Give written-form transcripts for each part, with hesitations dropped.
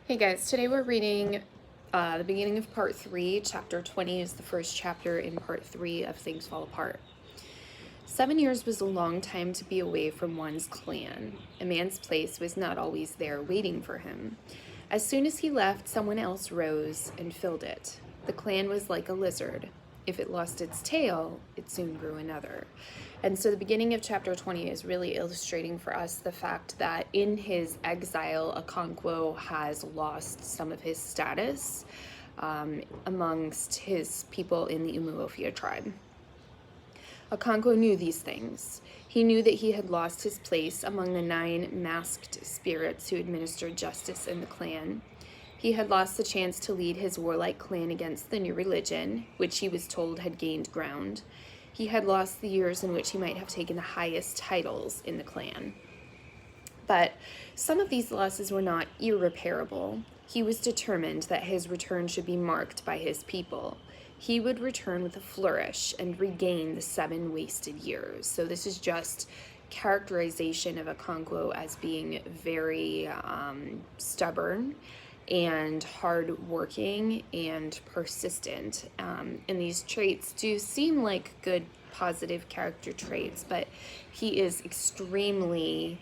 Hey guys, today we're reading the beginning of part 3. Chapter 20 is the first chapter in part 3 of Things Fall Apart. 7 years was a long time to be away from one's clan. A man's place was not always there waiting for him. As soon as he left, someone else rose and filled it. The clan was like a lizard. If it lost its tail, it soon grew another. And so the beginning of chapter 20 is really illustrating for us the fact that in his exile, Okonkwo has lost some of his status amongst his people in the Umuofia tribe. Okonkwo knew these things. He knew that he had lost his place among the 9 masked spirits who administered justice in the clan. He had lost the chance to lead his warlike clan against the new religion, which he was told had gained ground. He had lost the years in which he might have taken the highest titles in the clan. But some of these losses were not irreparable. He was determined that his return should be marked by his people. He would return with a flourish and regain the 7 wasted years. So this is just characterization of Okonkwo as being very stubborn and hardworking and persistent. And these traits do seem like good, positive character traits, but he is extremely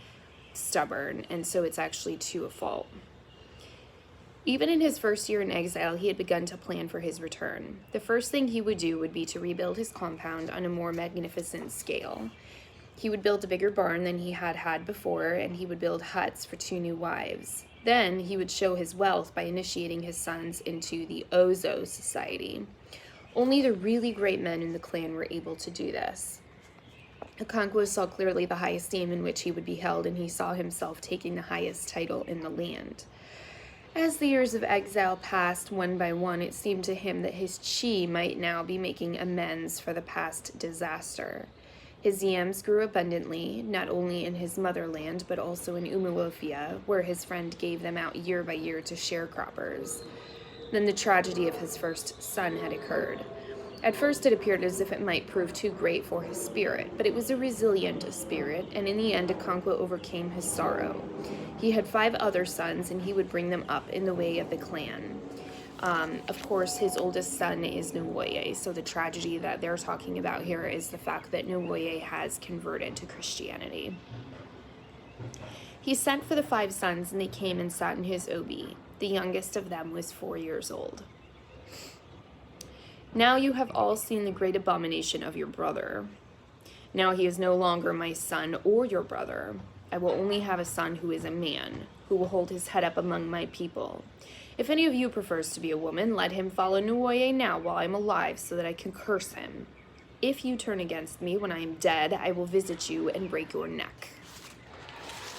stubborn, and so it's actually to a fault. Even in his first year in exile, he had begun to plan for his return. The first thing he would do would be to rebuild his compound on a more magnificent scale. He would build a bigger barn than he had had before, and he would build huts for 2 new wives. Then he would show his wealth by initiating his sons into the Ozo Society. Only the really great men in the clan were able to do this. Okonkwo saw clearly the high esteem in which he would be held, and he saw himself taking the highest title in the land. As the years of exile passed one by one, it seemed to him that his chi might now be making amends for the past disaster. His yams grew abundantly, not only in his motherland, but also in Umuofia, where his friend gave them out year by year to sharecroppers. Then the tragedy of his first son had occurred. At first it appeared as if it might prove too great for his spirit, but it was a resilient spirit, and in the end Okonkwo overcame his sorrow. He had 5 other sons, and he would bring them up in the way of the clan. Of course, his oldest son is Nwoye, so the tragedy that they're talking about here is the fact that Nwoye has converted to Christianity. He sent for the 5 sons, and they came and sat in his obi. The youngest of them was 4 years old. Now you have all seen the great abomination of your brother. Now he is no longer my son or your brother. I will only have a son who is a man, who will hold his head up among my people. If any of you prefers to be a woman, let him follow Nwoye now while I am alive, so that I can curse him. If you turn against me when I am dead, I will visit you and break your neck.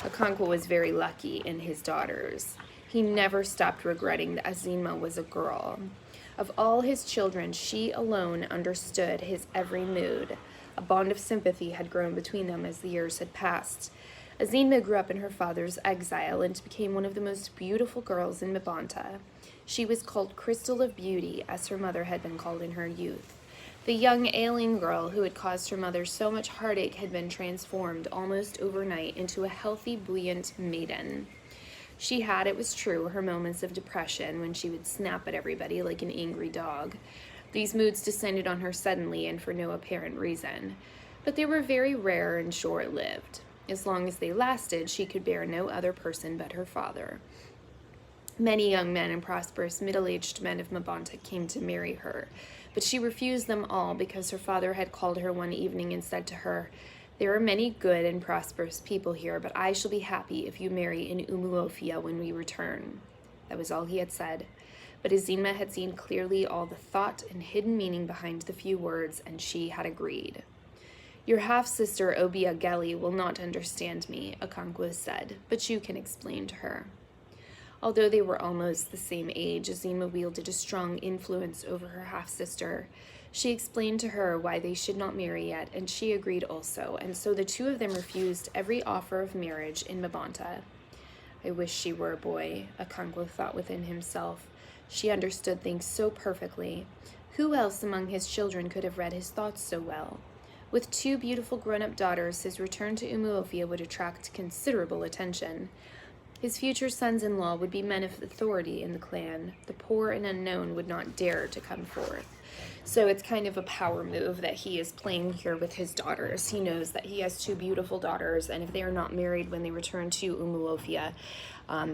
Okonkwo was very lucky in his daughters. He never stopped regretting that Azima was a girl. Of all his children, she alone understood his every mood. A bond of sympathy had grown between them as the years had passed. Azima grew up in her father's exile and became one of the most beautiful girls in Mabanta. She was called Crystal of Beauty, as her mother had been called in her youth. The young ailing girl who had caused her mother so much heartache had been transformed almost overnight into a healthy, buoyant maiden. She had, it was true, her moments of depression when she would snap at everybody like an angry dog. These moods descended on her suddenly and for no apparent reason, but they were very rare and short-lived. As long as they lasted, she could bear no other person but her father. Many young men and prosperous middle-aged men of Mabanta came to marry her, but she refused them all because her father had called her one evening and said to her, "There are many good and prosperous people here, but I shall be happy if you marry in Umuofia when we return." That was all he had said, but Azima had seen clearly all the thought and hidden meaning behind the few words, and she had agreed. "Your half-sister Obiageli will not understand me," Okonkwo said, "but you can explain to her." Although they were almost the same age, Azima wielded a strong influence over her half-sister. She explained to her why they should not marry yet, and she agreed also, and so the 2 of them refused every offer of marriage in Mabanta. I wish she were a boy, Okonkwo thought within himself. She understood things so perfectly. Who else among his children could have read his thoughts so well? With 2 beautiful grown-up daughters, his return to Umuofia would attract considerable attention. His future sons-in-law would be men of authority in the clan. The poor and unknown would not dare to come forth. So it's kind of a power move that he is playing here with his daughters. He knows that he has two beautiful daughters, and if they are not married when they return to Umuofia,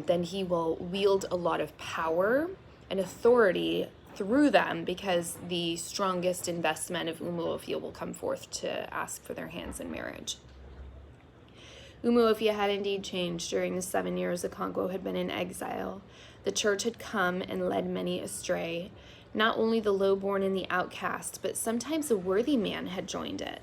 then he will wield a lot of power and authority through them, because the strongest and best men of Umuofia will come forth to ask for their hands in marriage. Umuofia had indeed changed during the 7 years Okonkwo had been in exile. The church had come and led many astray. Not only the lowborn and the outcast, but sometimes a worthy man had joined it.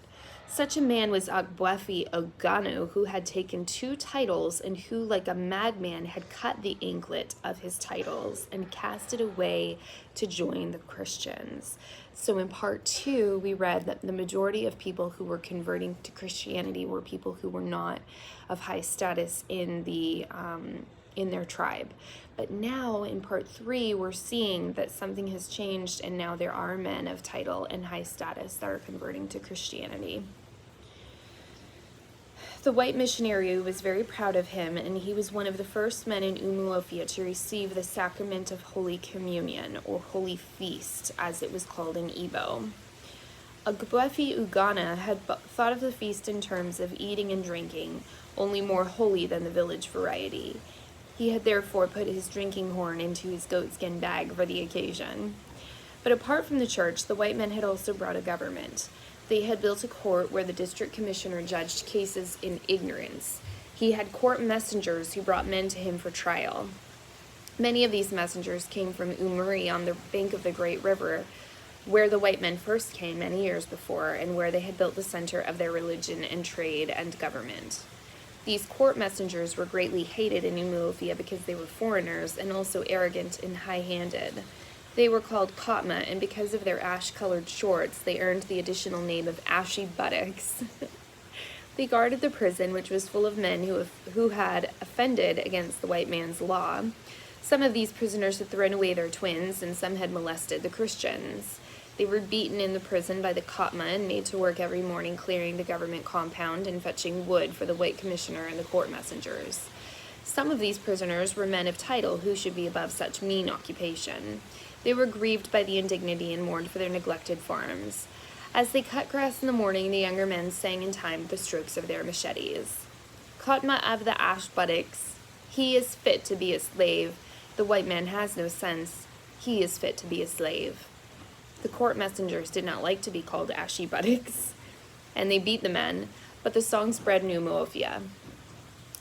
Such a man was Agbuefi Ogano, who had taken 2 titles and who, like a madman, had cut the anklet of his titles and cast it away to join the Christians. So in part 2, we read that the majority of people who were converting to Christianity were people who were not of high status in their tribe. But now in part 3, we're seeing that something has changed, and now there are men of title and high status that are converting to Christianity. The white missionary was very proud of him, and he was one of the first men in Umuofia to receive the sacrament of Holy Communion, or Holy Feast, as it was called in Igbo. Agbuefi Ugana had thought of the feast in terms of eating and drinking, only more holy than the village variety. He had therefore put his drinking horn into his goatskin bag for the occasion. But apart from the church, the white men had also brought a government. They had built a court where the district commissioner judged cases in ignorance. He had court messengers who brought men to him for trial. Many of these messengers came from Umuri on the bank of the great river, where the white men first came many years before, and where they had built the center of their religion and trade and government. These court messengers were greatly hated in Umuofia because they were foreigners and also arrogant and high-handed. They were called Kotma, and because of their ash-colored shorts, they earned the additional name of ashy buttocks. They guarded the prison, which was full of men who had offended against the white man's law. Some of these prisoners had thrown away their twins, and some had molested the Christians. They were beaten in the prison by the Kotma and made to work every morning clearing the government compound and fetching wood for the white commissioner and the court messengers. Some of these prisoners were men of title who should be above such mean occupation. They were grieved by the indignity and mourned for their neglected farms. As they cut grass in the morning, the younger men sang in time with the strokes of their machetes. Kotma of the ash buttocks, he is fit to be a slave. The white man has no sense. He is fit to be a slave. The court messengers did not like to be called ashy buttocks, and they beat the men, but the song spread in Umuofia.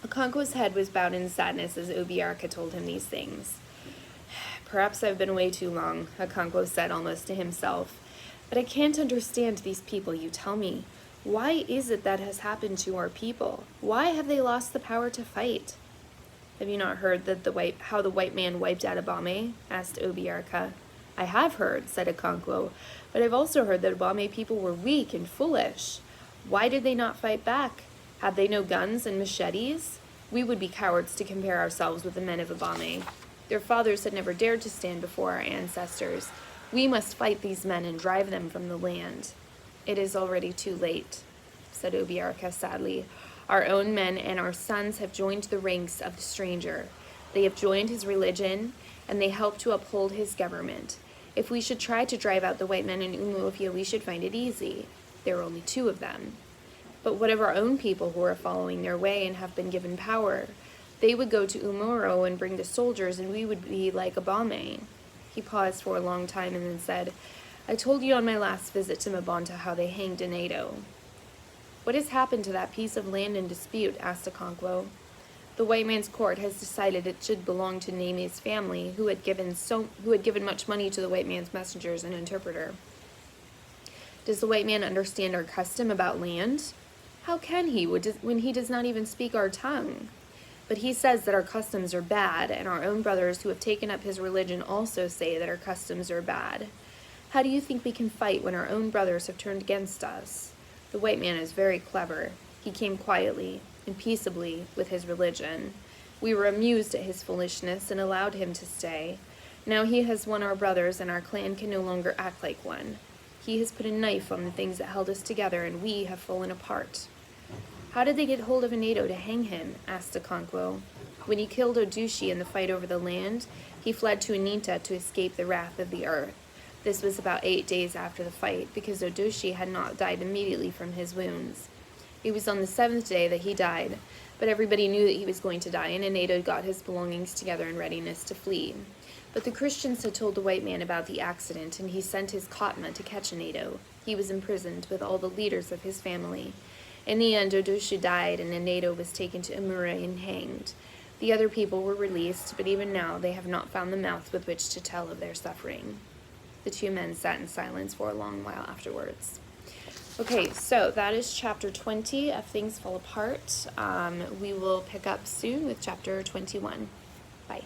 Okonkwo's head was bowed in sadness as Obiarka told him these things. Perhaps I've been away too long, Okonkwo said almost to himself, but I can't understand these people you tell me. Why is it that has happened to our people? Why have they lost the power to fight? Have you not heard that how the white man wiped out Abame? Asked Obiarka. I have heard, said Okonkwo, but I've also heard that Abame people were weak and foolish. Why did they not fight back? Had they no guns and machetes? We would be cowards to compare ourselves with the men of Abame. Their fathers had never dared to stand before our ancestors. We must fight these men and drive them from the land. It is already too late, said Obiarka sadly. Our own men and our sons have joined the ranks of the stranger. They have joined his religion, and they help to uphold his government. If we should try to drive out the white men in Umuofia, we should find it easy. There are only 2 of them. But what of our own people who are following their way and have been given power? They would go to Umuro and bring the soldiers, and we would be like Abame. He paused for a long time and then said, I told you on my last visit to Mabonta how they hanged Anedo. What has happened to that piece of land in dispute? Asked Okonkwo. The white man's court has decided it should belong to Neme's family, who had given much money to the white man's messengers and interpreter. Does the white man understand our custom about land? How can he, when he does not even speak our tongue? But he says that our customs are bad, and our own brothers who have taken up his religion also say that our customs are bad. How do you think we can fight when our own brothers have turned against us? The white man is very clever. He came quietly and peaceably with his religion. We were amused at his foolishness and allowed him to stay. Now he has won our brothers, and our clan can no longer act like one. He has put a knife on the things that held us together, and we have fallen apart. How did they get hold of Anedo to hang him? Asked Okonkwo. When he killed Odushi in the fight over the land, he fled to Anita to escape the wrath of the earth. This was about 8 days after the fight, because Odushi had not died immediately from his wounds. It was on the 7th day that he died, but everybody knew that he was going to die, and Anito got his belongings together in readiness to flee. But the Christians had told the white man about the accident, and he sent his Khatma to catch Anito. He was imprisoned with all the leaders of his family. In the end, Odushi died, and Anito was taken to Imure and hanged. The other people were released, but even now they have not found the mouth with which to tell of their suffering. The two men sat in silence for a long while afterwards. Okay, so that is chapter 20 of Things Fall Apart. We will pick up soon with chapter 21. Bye.